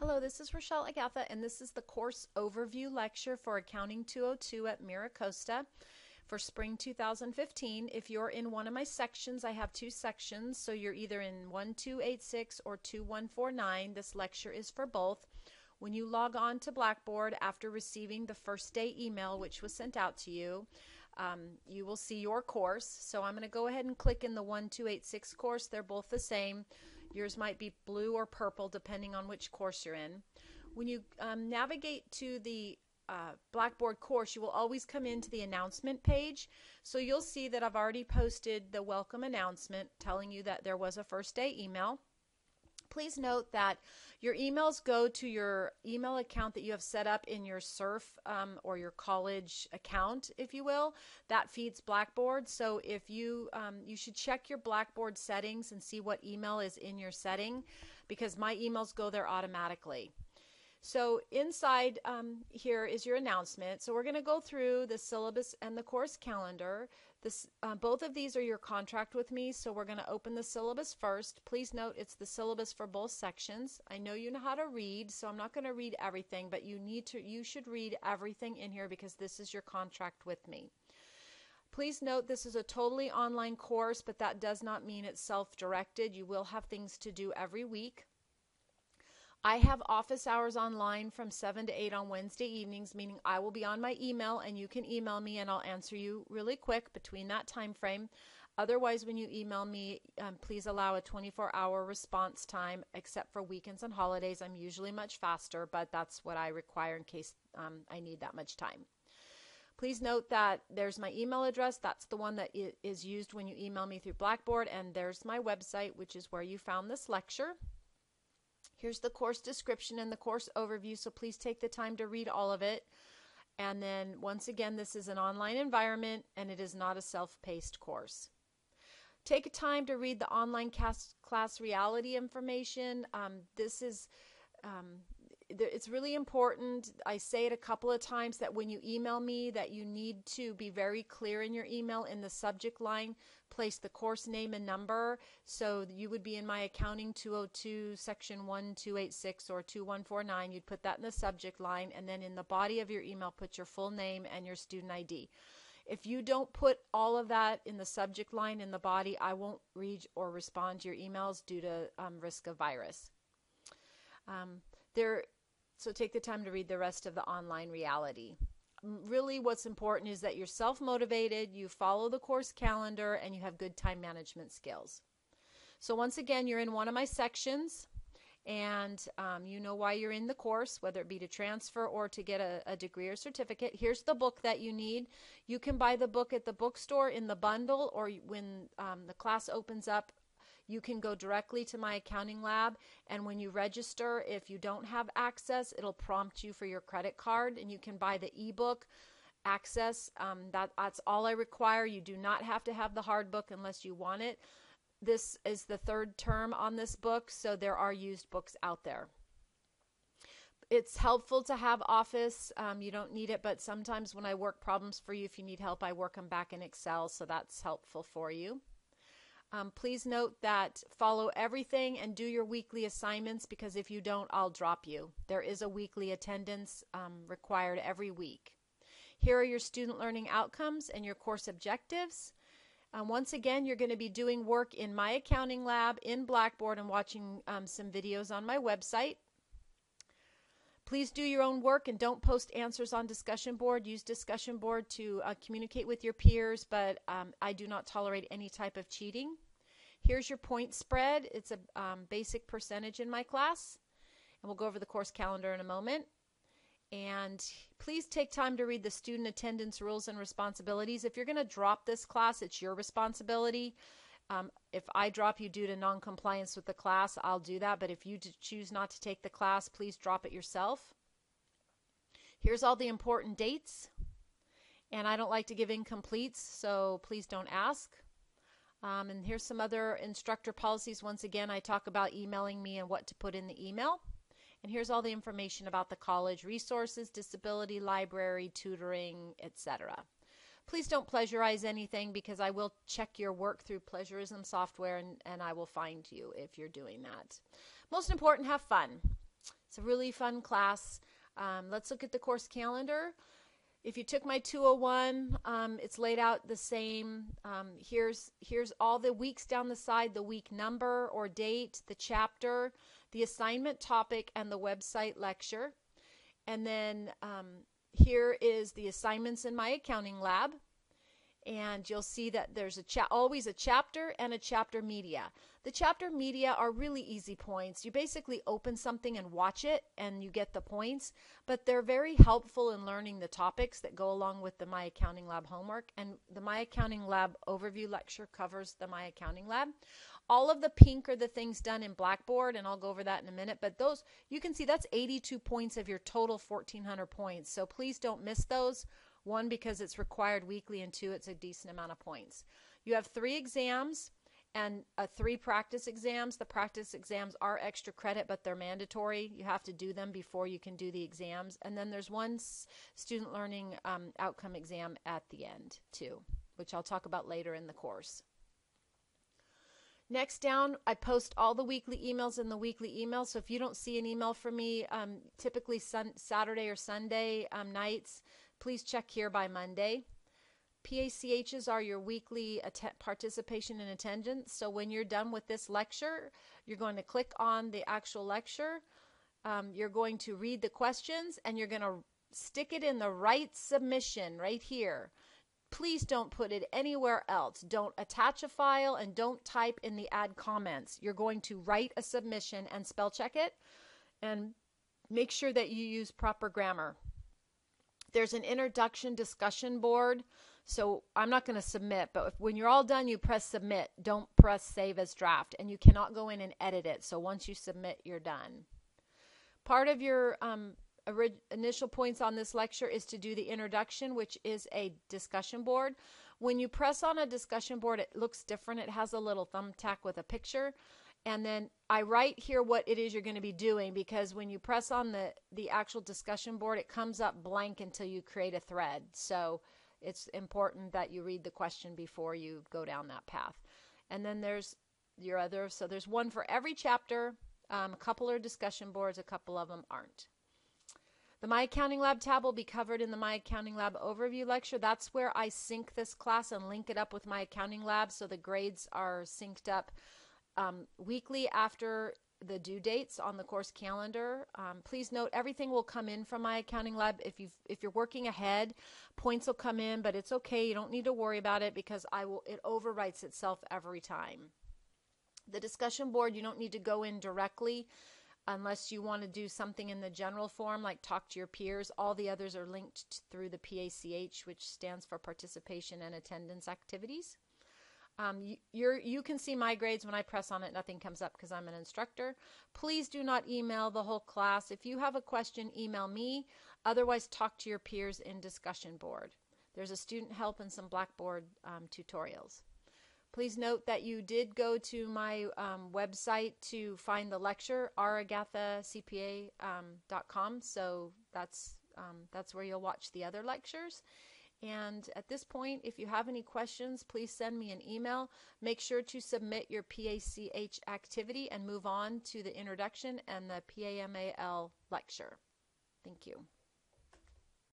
Hello, this is Rochelle Agatha, and this is the course overview lecture for Accounting 202 at MiraCosta for spring 2015. If you're in one of my sections, I have two sections, so you're either in 1286 or 2149. This lecture is for both. When you log on to Blackboard after receiving the first day email, which was sent out to you, you will see your course. So I'm going to go ahead and click in the 1286 course. They're both the same. Yours might be blue or purple depending on which course you're in. When you navigate to the Blackboard course, you will always come into the announcement page. So you'll see that I've already posted the welcome announcement telling you that there was a first day email. Please note that your emails go to your email account that you have set up in your SURF or your college account, if you will. That feeds Blackboard. So if you should check your Blackboard settings and see what email is in your setting, because my emails go there automatically. So inside here is your announcement. So we're going to go through the syllabus and the course calendar. Both of these are your contract with me, so we're going to open the syllabus first. Please note it's the syllabus for both sections. I know you know how to read, so I'm not going to read everything, but you should read everything in here because this is your contract with me. Please note this is a totally online course, but that does not mean it's self-directed. You will have things to do every week. I have office hours online from 7 to 8 on Wednesday evenings, meaning I will be on my email and you can email me and I'll answer you really quick between that time frame. Otherwise, when you email me, please allow a 24-hour response time, except for weekends and holidays. I'm usually much faster, but that's what I require in case I need that much time. Please note that there's my email address. That's the one that is used when you email me through Blackboard, and there's my website, which is where you found this lecture. Here's the course description and the course overview, so please take the time to read all of it. And then, once again, this is an online environment, and it is not a self-paced course. Take time to read the online class reality information. It's really important. I say it a couple of times that when you email me that you need to be very clear in your email. In the subject line, place the course name and number. So you would be in my Accounting 202 section 1286 or 2149. You'd put that in the subject line, and then in the body of your email put your full name and your student ID. If you don't put all of that in the subject line in the body, I won't read or respond to your emails due to risk of virus. So take the time to read the rest of the online reality. Really what's important is that you're self-motivated, you follow the course calendar, and you have good time management skills. So once again, you're in one of my sections, and you know why you're in the course, whether it be to transfer or to get a degree or certificate. Here's the book that you need. You can buy the book at the bookstore in the bundle, or when the class opens up, you can go directly to my accounting lab, and when you register, if you don't have access, it'll prompt you for your credit card, and you can buy the ebook access. That's all I require. You do not have to have the hard book unless you want it. This is the third term on this book, so there are used books out there. It's helpful to have Office. You don't need it, but sometimes when I work problems for you, if you need help, I work them back in Excel, so that's helpful for you. Please note that follow everything and do your weekly assignments, because if you don't, I'll drop you. There is a weekly attendance required every week. Here are your student learning outcomes and your course objectives. Once again, you're going to be doing work in my accounting lab in Blackboard and watching some videos on my website. Please do your own work and don't post answers on discussion board. Use discussion board to communicate with your peers, but I do not tolerate any type of cheating. Here's your point spread. It's a basic percentage in my class, and we'll go over the course calendar in a moment. And please take time to read the student attendance rules and responsibilities. If you're going to drop this class, it's your responsibility. If I drop you due to non-compliance with the class, I'll do that. But if you choose not to take the class, please drop it yourself. Here's all the important dates. And I don't like to give incompletes, so please don't ask. And here's some other instructor policies. Once again, I talk about emailing me and what to put in the email. And here's all the information about the college: resources, disability, library, tutoring, etc. Please don't plagiarize anything, because I will check your work through plagiarism software, and I will find you if you're doing that. Most important, have fun. It's a really fun class. Let's look at the course calendar. If you took my 201, it's laid out the same. Here's all the weeks down the side, the week number or date, the chapter, the assignment topic, and the website lecture. And then here is the assignments in my accounting lab. And you'll see that there's always a chapter and a chapter media. The chapter media are really easy points. You basically open something and watch it and you get the points, but they're very helpful in learning the topics that go along with the My Accounting Lab homework, and the My Accounting Lab overview lecture covers the My Accounting Lab. All of the pink are the things done in Blackboard, and I'll go over that in a minute, but those, you can see that's 82 points of your total 1,400 points, so please don't miss those. One, because it's required weekly, and two, it's a decent amount of points. You have 3 exams and 3 practice exams. The practice exams are extra credit, but they're mandatory. You have to do them before you can do the exams. And then there's one student learning outcome exam at the end too, which I'll talk about later in the course. Next down, I post all the weekly emails in the weekly email. So if you don't see an email from me, typically Saturday or Sunday nights, please check here by Monday. PACHs are your weekly participation and attendance. So when you're done with this lecture, you're going to click on the actual lecture. You're going to read the questions, and you're going to stick it in the right submission right here. Please don't put it anywhere else. Don't attach a file, and don't type in the add comments. You're going to write a submission and spell check it, and make sure that you use proper grammar. There's an introduction discussion board, so I'm not going to submit, but when you're all done, you press submit. Don't press save as draft, and you cannot go in and edit it. So once you submit, you're done. Part of your initial points on this lecture is to do the introduction, which is a discussion board. When you press on a discussion board, it looks different. It has a little thumbtack with a picture. And then I write here what it is you're going to be doing, because when you press on the actual discussion board, it comes up blank until you create a thread. So it's important that you read the question before you go down that path. And then there's your other, so there's one for every chapter. A couple are discussion boards, a couple of them aren't. The My Accounting Lab tab will be covered in the My Accounting Lab overview lecture. That's where I sync this class and link it up with My Accounting Lab, so the grades are synced up weekly after the due dates on the course calendar. Please note, everything will come in from My Accounting Lab. If you're working ahead, points will come in, but it's okay. You don't need to worry about it, because it overwrites itself every time. The discussion board, you don't need to go in directly unless you want to do something in the general form, like talk to your peers. All the others are linked through the PACH, which stands for Participation and Attendance Activities. You can see my grades. When I press on it, nothing comes up because I'm an instructor. Please do not email the whole class. If you have a question, email me. Otherwise, talk to your peers in discussion board. There's a student help and some Blackboard tutorials. Please note that you did go to my website to find the lecture, agathacpa.com. So that's where you'll watch the other lectures. And at this point, if you have any questions, please send me an email. Make sure to submit your PACH activity and move on to the introduction and the PAMAL lecture. Thank you.